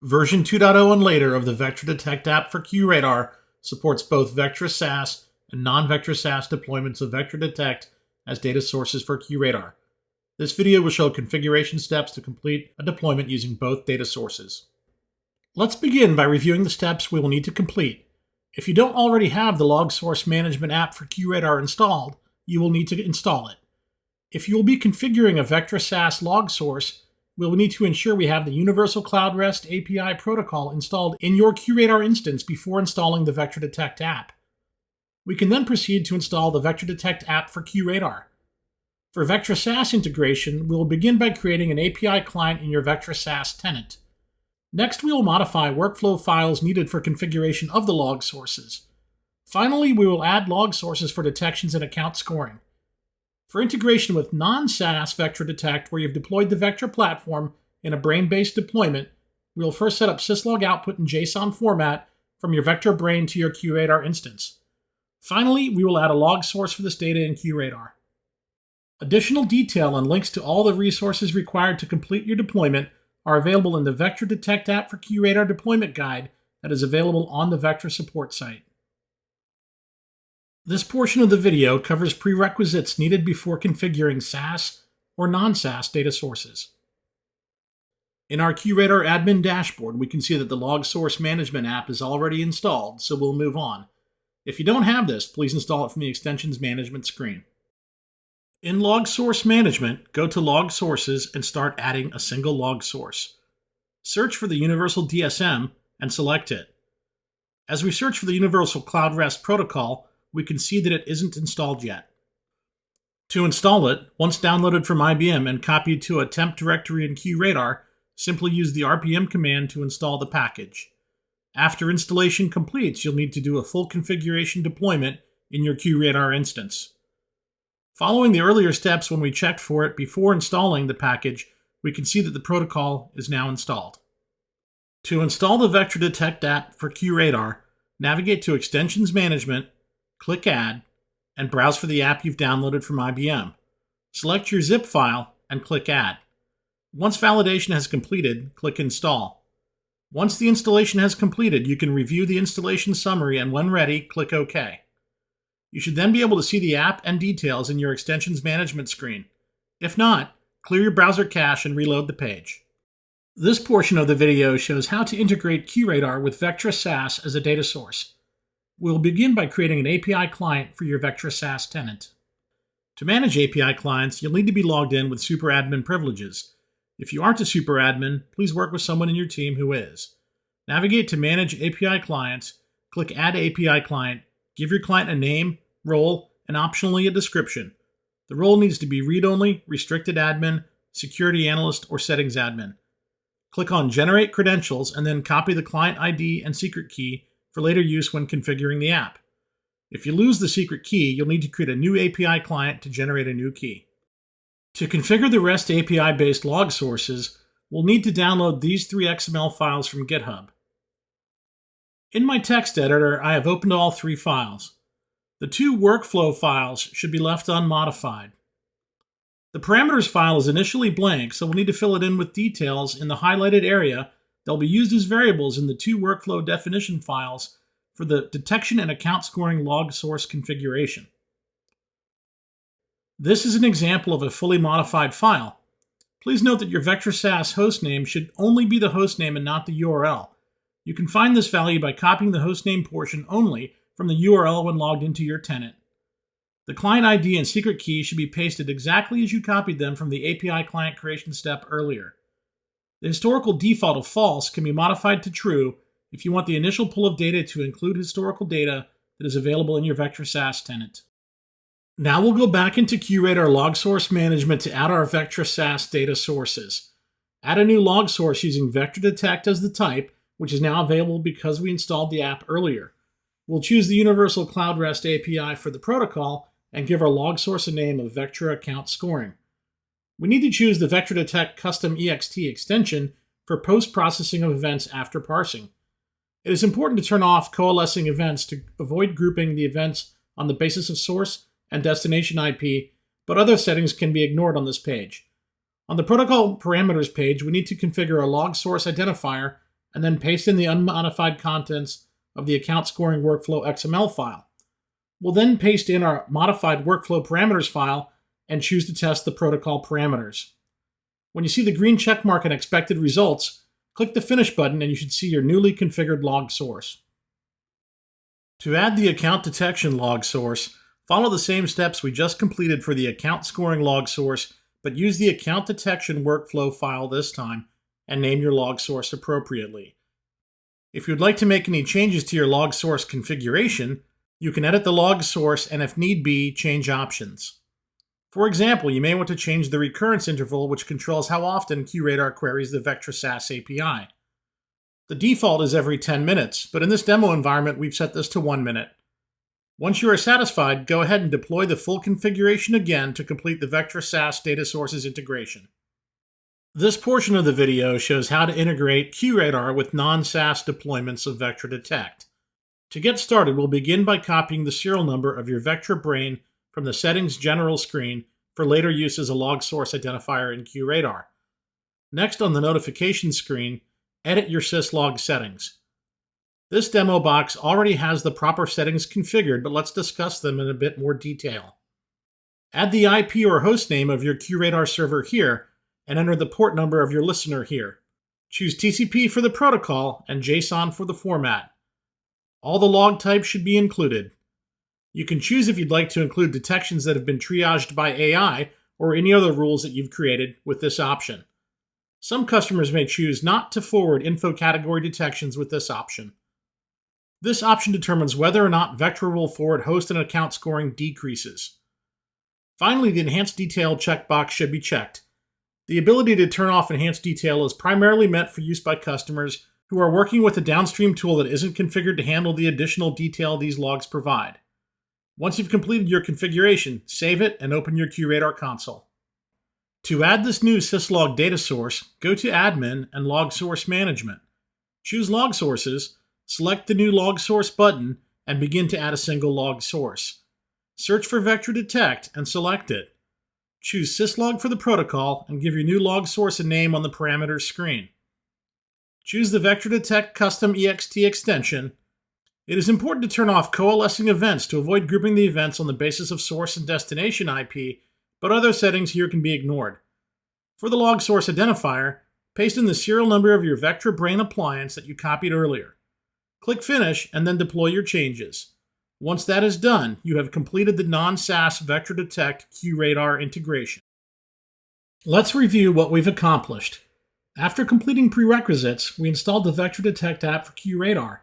Version 2.0 and later of the Vectra Detect app for QRadar supports both Vectra SaaS and non-Vectra SaaS deployments of Vectra Detect as data sources for QRadar. This video will show configuration steps to complete a deployment using both data sources. Let's begin by reviewing the steps we will need to complete. If you don't already have the log source management app for QRadar installed, you will need to install it. If you will be configuring a Vectra SaaS log source, we will need to ensure we have the Universal Cloud REST API protocol installed in your QRadar instance before installing the Vectra Detect app. We can then proceed to install the Vectra Detect app for QRadar. For Vectra SaaS integration, we will begin by creating an API client in your Vectra SaaS tenant. Next, we will modify workflow files needed for configuration of the log sources. Finally, we will add log sources for detections and account scoring. For integration with non-SaaS Vectra Detect, where you've deployed the Vectra platform in a Brain-based deployment, we will first set up syslog output in JSON format from your Vectra Brain to your QRadar instance. Finally, we will add a log source for this data in QRadar. Additional detail and links to all the resources required to complete your deployment are available in the Vectra Detect app for QRadar deployment guide that is available on the Vectra support site. This portion of the video covers prerequisites needed before configuring SaaS or non-SaaS data sources. In our QRadar admin dashboard, we can see that the log source management app is already installed, so we'll move on. If you don't have this, please install it from the extensions management screen. In log source management, go to log sources and start adding a single log source. Search for the Universal DSM and select it. As we search for the Universal Cloud REST protocol, we can see that it isn't installed yet. To install it, once downloaded from IBM and copied to a temp directory in QRadar, simply use the RPM command to install the package. After installation completes, you'll need to do a full configuration deployment in your QRadar instance. Following the earlier steps when we checked for it before installing the package, we can see that the protocol is now installed. To install the Vectra Detect app for QRadar, navigate to Extensions Management, click Add, and browse for the app you've downloaded from IBM. Select your zip file and click Add. Once validation has completed, click Install. Once the installation has completed, you can review the installation summary and when ready, click OK. You should then be able to see the app and details in your Extensions Management screen. If not, clear your browser cache and reload the page. This portion of the video shows how to integrate QRadar with Vectra SaaS as a data source. We'll begin by creating an API client for your Vectra SaaS tenant. To manage API clients, you'll need to be logged in with superadmin privileges. If you aren't a superadmin, please work with someone in your team who is. Navigate to Manage API Clients, click Add API Client, give your client a name, role, and optionally a description. The role needs to be read-only, restricted admin, security analyst, or settings admin. Click on Generate Credentials and then copy the client ID and secret key for later use when configuring the app. If you lose the secret key, you'll need to create a new API client to generate a new key. To configure the REST API-based log sources, we'll need to download these 3 XML files from GitHub. In my text editor, I have opened all 3 files. The 2 workflow files should be left unmodified. The parameters file is initially blank, so we'll need to fill it in with details in the highlighted area. They'll be used as variables in the 2 workflow definition files for the detection and account scoring log source configuration. This is an example of a fully modified file. Please note that your Vectra SaaS hostname should only be the hostname and not the URL. You can find this value by copying the hostname portion only from the URL when logged into your tenant. The client ID and secret key should be pasted exactly as you copied them from the API client creation step earlier. The historical default of false can be modified to true if you want the initial pull of data to include historical data that is available in your Vectra SaaS tenant. Now we'll go back into QRadar log source management to add our Vectra SaaS data sources. Add a new log source using Vectra Detect as the type, which is now available because we installed the app earlier. We'll choose the Universal Cloud REST API for the protocol and give our log source a name of Vectra Account Scoring. We need to choose the Vectra Detect Custom EXT extension for post-processing of events after parsing. It is important to turn off coalescing events to avoid grouping the events on the basis of source and destination IP, but other settings can be ignored on this page. On the protocol parameters page, we need to configure a log source identifier and then paste in the unmodified contents of the account scoring workflow XML file. We'll then paste in our modified workflow parameters file and choose to test the protocol parameters. When you see the green checkmark and expected results, click the Finish button and you should see your newly configured log source. To add the account detection log source, follow the same steps we just completed for the account scoring log source, but use the account detection workflow file this time and name your log source appropriately. If you'd like to make any changes to your log source configuration, you can edit the log source and, if need be, change options. For example, you may want to change the recurrence interval, which controls how often QRadar queries the Vectra SaaS API. The default is every 10 minutes, but in this demo environment, we've set this to 1 minute. Once you are satisfied, go ahead and deploy the full configuration again to complete the Vectra SaaS data sources integration. This portion of the video shows how to integrate QRadar with non-SaaS deployments of Vectra Detect. To get started, we'll begin by copying the serial number of your Vectra brain from the Settings General screen for later use as a log source identifier in QRadar. Next, on the Notifications screen, edit your syslog settings. This demo box already has the proper settings configured, but let's discuss them in a bit more detail. Add the IP or host name of your QRadar server here, and enter the port number of your listener here. Choose TCP for the protocol and JSON for the format. All the log types should be included. You can choose if you'd like to include detections that have been triaged by AI or any other rules that you've created with this option. Some customers may choose not to forward info category detections with this option. This option determines whether or not Vectra will forward host and account scoring decreases. Finally, the Enhanced Detail checkbox should be checked. The ability to turn off Enhanced Detail is primarily meant for use by customers who are working with a downstream tool that isn't configured to handle the additional detail these logs provide. Once you've completed your configuration, save it and open your QRadar console. To add this new syslog data source, go to Admin and Log Source Management. Choose Log Sources, select the new Log Source button, and begin to add a single log source. Search for Vectra Detect and select it. Choose syslog for the protocol and give your new log source a name on the parameters screen. Choose the Vectra Detect custom EXT extension. It is important to turn off coalescing events to avoid grouping the events on the basis of source and destination IP, but other settings here can be ignored. For the log source identifier, paste in the serial number of your Vectra Brain appliance that you copied earlier. Click Finish and then deploy your changes. Once that is done, you have completed the non-SaaS Vectra Detect QRadar integration. Let's review what we've accomplished. After completing prerequisites, we installed the Vectra Detect app for QRadar.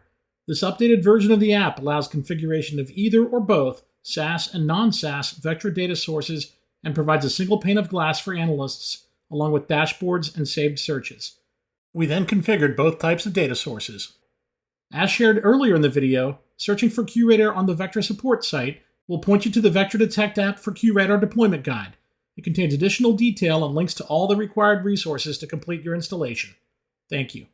This updated version of the app allows configuration of either or both SaaS and non-SaaS Vectra data sources and provides a single pane of glass for analysts, along with dashboards and saved searches. We then configured both types of data sources. As shared earlier in the video, searching for QRadar on the Vectra support site will point you to the Vectra Detect app for QRadar deployment guide. It contains additional detail and links to all the required resources to complete your installation. Thank you.